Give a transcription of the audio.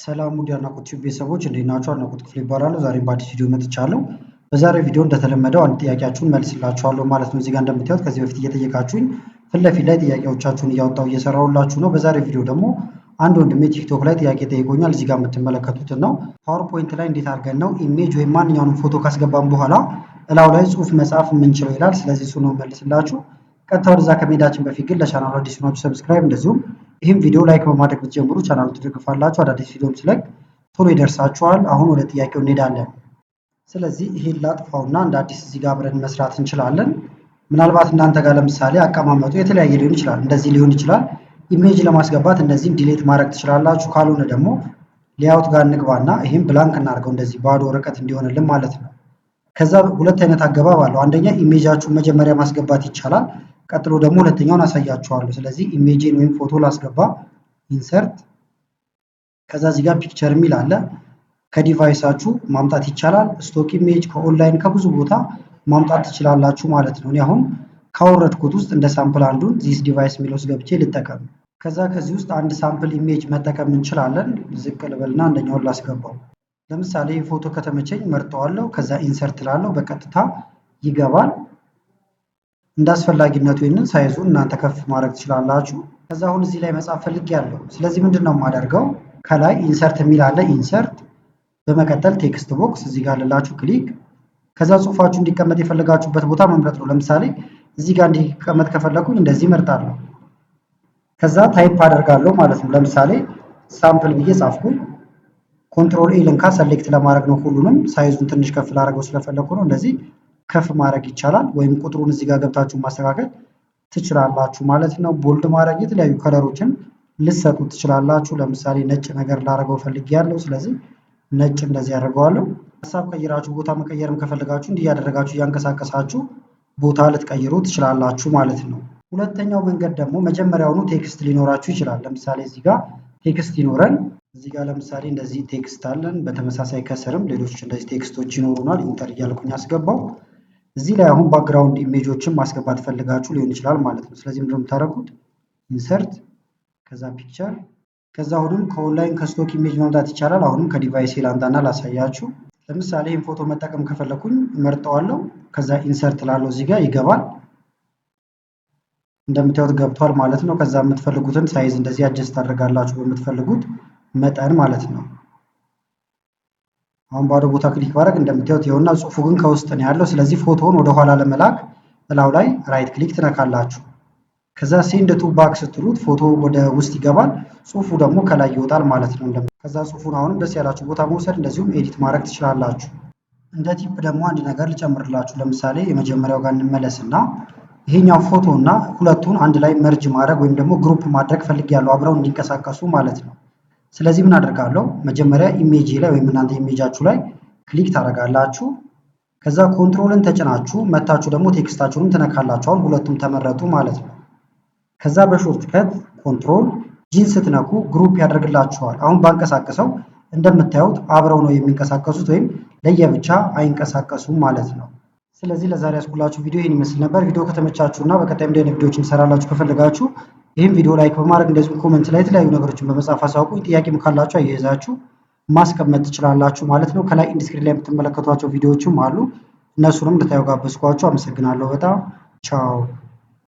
ሰላም ውድ የአድናቆት ቲዩብ ቤተሰቦች እንዴት ናችሁ? አድናቆት ክፍሌ ይባላለሁ። ዛሬም በአዲስ ቪዲዮ መጥቻለሁ። በዛሬው ቪዲዮ እንደተለመደው አንድ ጥያቄያችሁን መልስላችኋለሁ ማለት ነው። እዚህ ጋር እንደምታዩት ከዚህ በፊት እየጠየቃችሁኝ ፊት ለፊት ላይ ጥያቄዎቻችሁን እያወጣሁ እየሰራሁላችሁ ነው። በዛሬው ቪዲዮ ደግሞ አንድ ወንድሜ ቲክቶክ ላይ ጥያቄ ጠይቆኛል። እዚህ ጋር የምትመለከቱትን ነው። ፓወርፖይንት ላይ እንዴት አድርገን ነው ኢሜጅ ወይም ማንኛውንም ፎቶ ካስገባን በኋላ እላው ላይ ጽሁፍ መጻፍ የምንችለው ይላል። ስለዚህ እሱ ነው መልስላችሁ። ቀጥታ ወደዛ ከመሄዳችን በፊት ግን ለቻናሉ አዲስ ናችሁ ሰብስክራይብ፣ እንደዚሁም ይህም ቪዲዮ ላይክ በማድረግ ብትጀምሩ ቻናሉ ትደግፋላችሁ። አዳዲስ ቪዲዮም ስለቅ ቶሎ ይደርሳችኋል። አሁን ወደ ጥያቄው እንሄዳለን። ስለዚህ ይሄን ላጥፋውና እንደ አዲስ እዚህ ጋር አብረን መስራት እንችላለን። ምናልባት እናንተ ጋር ለምሳሌ አቀማመጡ የተለያየ ሊሆን ይችላል። እንደዚህ ሊሆን ይችላል። ኢሜጅ ለማስገባት እንደዚህም ዲሌት ማድረግ ትችላላችሁ። ካልሆነ ደግሞ ሌአውት ጋር እንግባና ይሄን ብላንክ እናድርገው እንደዚህ ባዶ ወረቀት እንዲሆንልን ማለት ነው። ከዛ ሁለት አይነት አገባብ አለው። አንደኛ ኢሜጃችሁን መጀመሪያ ማስገባት ይቻላል። ቀጥሎ ደግሞ ሁለተኛውን አሳያችኋለሁ። ስለዚህ ኢሜጅን ወይም ፎቶ ላስገባ፣ ኢንሰርት፣ ከዛ እዚህ ጋር ፒክቸር የሚል አለ። ከዲቫይሳችሁ ማምጣት ይቻላል። ስቶክ ኢሜጅ ከኦንላይን ከብዙ ቦታ ማምጣት ትችላላችሁ ማለት ነው። እኔ አሁን ካወረድኩት ውስጥ እንደ ሳምፕል አንዱን ዚስ ዲቫይስ የሚለው ውስጥ ገብቼ ልጠቀም። ከዛ ከዚህ ውስጥ አንድ ሳምፕል ኢሜጅ መጠቀም እንችላለን። ዝቅ ልበልና አንደኛውን ላስገባው። ለምሳሌ ፎቶ ከተመቸኝ መርጠዋለሁ። ከዛ ኢንሰርት ላለው በቀጥታ ይገባል። እንዳስፈላጊነቱ ይሄንን ሳይዙን እናንተ ከፍ ማድረግ ትችላላችሁ። ከዛ አሁን እዚህ ላይ መጻፍ ፈልጌያለሁ። ስለዚህ ምንድነው የማደርገው? ከላይ ኢንሰርት የሚል አለ። ኢንሰርት፣ በመቀጠል ቴክስት ቦክስ እዚህ ጋር ልላችሁ ክሊክ። ከዛ ጽሁፋችሁ እንዲቀመጥ የፈለጋችሁበት ቦታ መምረጥ ነው። ለምሳሌ እዚህ ጋር እንዲቀመጥ ከፈለኩኝ እንደዚህ መርጣለሁ። ከዛ ታይፕ አደርጋለሁ ማለት ነው። ለምሳሌ ሳምፕል ብዬ ጻፍኩኝ። ኮንትሮል ኤ ልንካ ሰሌክት ለማድረግ ነው። ሁሉንም ሳይዙን ትንሽ ከፍ ላደርገው ስለፈለኩ ነው። እንደዚህ ከፍ ማድረግ ይቻላል። ወይም ቁጥሩን እዚህ ጋር ገብታችሁ ማስተካከል ትችላላችሁ ማለት ነው። ቦልድ ማድረግ የተለያዩ ከለሮችን ልሰጡ ትችላላችሁ። ለምሳሌ ነጭ ነገር ላደርገው ፈልጌያለሁ። ስለዚህ ነጭ እንደዚህ ያደርገዋለሁ። ሀሳብ ቀይራችሁ ቦታ መቀየርም ከፈለጋችሁ እንዲህ ያደረጋችሁ እያንቀሳቀሳችሁ ቦታ ልትቀይሩ ትችላላችሁ ማለት ነው። ሁለተኛው መንገድ ደግሞ መጀመሪያውኑ ቴክስት ሊኖራችሁ ይችላል። ለምሳሌ እዚህ ጋር ቴክስት ይኖረን። እዚህ ጋር ለምሳሌ እንደዚህ ቴክስት አለን። በተመሳሳይ ከስርም ሌሎች እንደዚህ ቴክስቶች ይኖሩናል። ኢንተር እያልኩኝ አስገባው። እዚህ ላይ አሁን ባክግራውንድ ኢሜጆችን ማስገባት ፈልጋችሁ ሊሆን ይችላል ማለት ነው። ስለዚህ ምንድነው የምታደርጉት? ኢንሰርት፣ ከዛ ፒክቸር፣ ከዛ አሁንም ከኦንላይን ከስቶክ ኢሜጅ ማምጣት ይቻላል። አሁንም ከዲቫይስ ላምጣና ላሳያችሁ። ለምሳሌ ይህን ፎቶ መጠቀም ከፈለኩኝ መርጠዋለሁ። ከዛ ኢንሰርት ላለው እዚህ ጋር ይገባል። እንደምታዩት ገብቷል ማለት ነው። ከዛ የምትፈልጉትን ሳይዝ እንደዚህ አጀስት አድርጋላችሁ በምትፈልጉት መጠን ማለት ነው። አሁን ባዶ ቦታ ክሊክ ባደርግ እንደምታዩት ይኸውና ጽሁፉ ግን ከውስጥ ነው ያለው። ስለዚህ ፎቶውን ወደ ኋላ ለመላክ እላው ላይ ራይት ክሊክ ትነካላችሁ። ከዛ ሴንድ ቱ ባክ ስትሉት ፎቶ ወደ ውስጥ ይገባል፣ ጽሁፉ ደግሞ ከላይ ይወጣል ማለት ነው። ከዛ ጽሁፉን አሁንም ደስ ያላችሁ ቦታ መውሰድ እንደዚሁም ኤዲት ማድረግ ትችላላችሁ። እንደ ቲፕ ደግሞ አንድ ነገር ልጨምርላችሁ። ለምሳሌ የመጀመሪያው ጋር እንመለስና ይሄኛው ፎቶ እና ሁለቱን አንድ ላይ መርጅ ማድረግ ወይም ደግሞ ግሩፕ ማድረግ ፈልጌያለሁ አብረው እንዲንቀሳቀሱ ማለት ነው። ስለዚህ ምን አደርጋለሁ? መጀመሪያ ኢሜጅ ላይ ወይም እናንተ ኢሜጃችሁ ላይ ክሊክ ታደርጋላችሁ። ከዛ ኮንትሮልን ተጭናችሁ መታችሁ ደግሞ ቴክስታችሁንም ትነካላችሁ። አሁን ሁለቱም ተመረጡ ማለት ነው። ከዛ በሾርት ከት ኮንትሮል ጂን ስትነኩ ግሩፕ ያደርግላችኋል። አሁን ባንቀሳቀሰው እንደምታዩት አብረው ነው የሚንቀሳቀሱት ወይም ለየብቻ አይንቀሳቀሱም ማለት ነው። ስለዚህ ለዛሬ ያስኩላችሁ ቪዲዮ ይህን ይመስል ነበር። ቪዲዮ ከተመቻችሁና በቀጣይ እንደ አይነት ቪዲዮዎችን ሰራላችሁ ከፈለጋችሁ ይህም ቪዲዮ ላይክ በማድረግ እንደዚሁም ኮሜንት ላይ የተለያዩ ነገሮችን በመጻፍ አሳውቁኝ። ጥያቄም ካላችሁ አያይዛችሁ ማስቀመጥ ትችላላችሁ ማለት ነው። ከላይ ኢንዲስክሪን ላይ የምትመለከቷቸው ቪዲዮዎችም አሉ። እነሱንም እንድታዩ ጋበዝኳችሁ። አመሰግናለሁ በጣም ቻው።